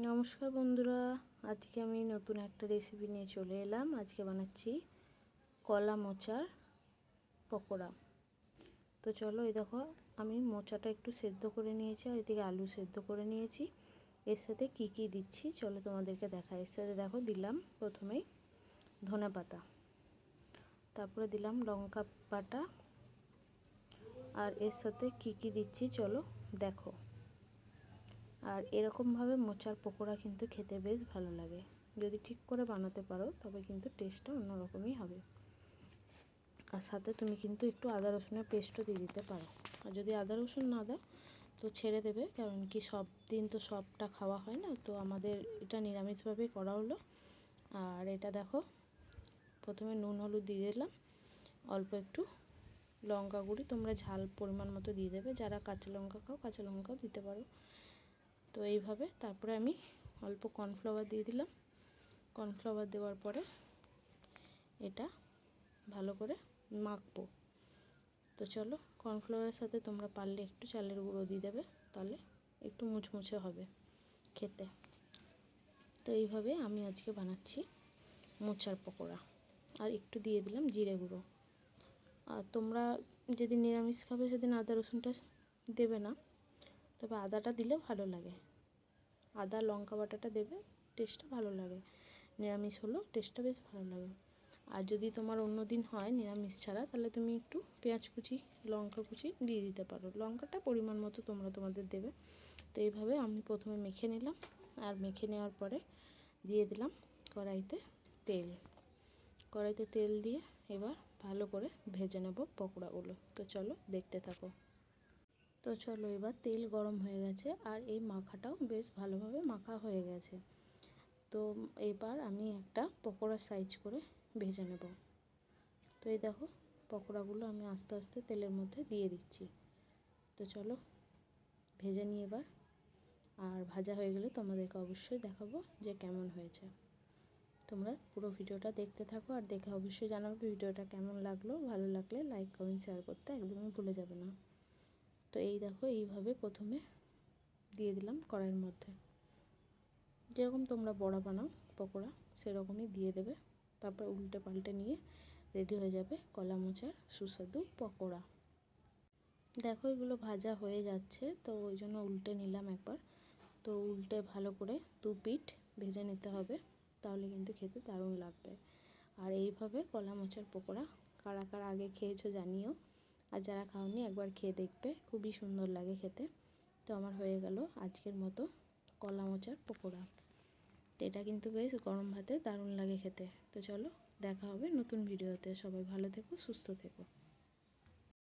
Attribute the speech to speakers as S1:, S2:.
S1: নমস্কার বন্ধুরা, আজকে আমি নতুন একটা রেসিপি নিয়ে চলে এলাম। আজকে বানাচ্ছি কলা মোচার পকোড়া। তো চলো, এই দেখো আমি মোচাটা একটু সেদ্ধ করে নিয়েছি আর এদিকে আলু সেদ্ধ করে নিয়েছি। এর সাথে কী কী দিচ্ছি চলো তোমাদেরকে দেখাই। এর সাথে দেখো দিলাম প্রথমেই ধনে পাতা, তারপরে দিলাম লঙ্কা বাটা, আর এর সাথে কী কী দিচ্ছি চলো দেখো। আর এরকমভাবে মোচার পকোড়া কিন্তু খেতে বেশ ভালো লাগে। যদি ঠিক করে বানাতে পারো তবে কিন্তু টেস্টটা অন্যরকমই হবে। আর সাথে তুমি কিন্তু একটু আদা রসুনের পেস্টও দিয়ে দিতে পারো। আর যদি আদা রসুন না দাও তো ছেড়ে দেবে, কারণ কি সব দিন তো সবটা খাওয়া হয় না। তো আমাদের এটা নিরামিষভাবেই করা হলো। আর এটা দেখো, প্রথমে নুন হলুদ দিয়ে দিলাম, অল্প একটু লঙ্কা গুঁড়ি, তোমরা ঝাল পরিমাণ মতো দিয়ে দেবে। যারা কাঁচা লঙ্কা খাও কাঁচা লঙ্কাও দিতে পারো। তো এইভাবে তারপরে আমি অল্প কর্নফ্লাওয়ার দিয়ে দিলাম। কর্নফ্লাওয়ার দেওয়ার পরে এটা ভালো করে মাখবো। তো চলো, কর্নফ্লাওয়ারের সাথে তোমরা পারলে একটু চালের গুঁড়ো দিয়ে দেবে, তাহলে একটু মুচমুচে হবে খেতে। তো এইভাবে আমি আজকে বানাচ্ছি মোচার পকোড়া। আর একটু দিয়ে দিলাম জিরে গুঁড়ো। আর তোমরা যেদিন নিরামিষ খাবে সেদিন আদা রসুনটা দেবে না, তবে আদাটা দিলে ভালো লাগে। আদা লঙ্কা বাটাটা দেবে, টেস্টটা ভালো লাগে। নিরামিষ হলেও টেস্টটা বেশ ভালো লাগে। আর যদি তোমার অন্য দিন হয় নিরামিষ ছাড়া, তাহলে তুমি একটু পেঁয়াজ কুচি লঙ্কা কুচি দিয়ে দিতে পারো। লঙ্কাটা পরিমাণ মতো তোমরা তোমাদের দেবে। তো এইভাবে আমি প্রথমে মেখে নিলাম, আর মেখে নেওয়ার পরে দিয়ে দিলাম কড়াইতে তেল দিয়ে এবার ভালো করে ভেজে নেব পকোড়াগুলো। তো চলো দেখতে থাকো। তো চলো, এবার তেল গরম হয়ে গেছে আর এই মাখাটাও বেশ ভালোভাবে মাখা হয়ে গেছে। তো এবার আমি একটা পকোড়া সাইজ করে ভেজে নেব। তো এই দেখো, পকোড়াগুলো আমি আস্তে আস্তে তেলের মধ্যে দিয়ে দিচ্ছি। তো চলো ভেজে নিই এবার। আর ভাজা হয়ে গেলে তোমাদেরকে অবশ্যই দেখাবো যে কেমন হয়েছে। তোমরা পুরো ভিডিওটা দেখতে থাকো আর দেখে অবশ্যই জানাবে ভিডিওটা কেমন লাগলো। ভালো লাগলে লাইক কমেন্ট শেয়ার করতে একদমই ভুলে যাবে না। তো এই দেখো, এইভাবে প্রথমে দিয়ে দিলাম কড়াইয়ের মধ্যে। যেরকম তোমরা বড়া বানাও পকোড়া সেরকমই দিয়ে দেবে। তারপর উল্টে পাল্টে নিয়ে রেডি হয়ে যাবে কলা মোচার সুস্বাদু পকোড়া। দেখো এগুলো ভাজা হয়ে যাচ্ছে, তো ওই জন্য উল্টে নিলাম একবার। তো উল্টে ভালো করে দু পিঠ ভেজে নিতে হবে, তাহলে কিন্তু খেতে দারুণ লাগবে। আর এইভাবে কলা মোচার পকোড়া কারা কারা আগে খেয়েছো জানিও। আর যারা খাওনি একবার খেয়ে দেখবে, খুবই সুন্দর লাগে খেতে। তো আমার হয়ে গেল আজকের মতো কলা মোচার পকোড়া। তো এটা কিন্তু বেশ গরম ভাতে দারুণ লাগে খেতে। তো চলো দেখা হবে নতুন ভিডিওতে। সবাই ভালো থেকো, সুস্থ থেকো।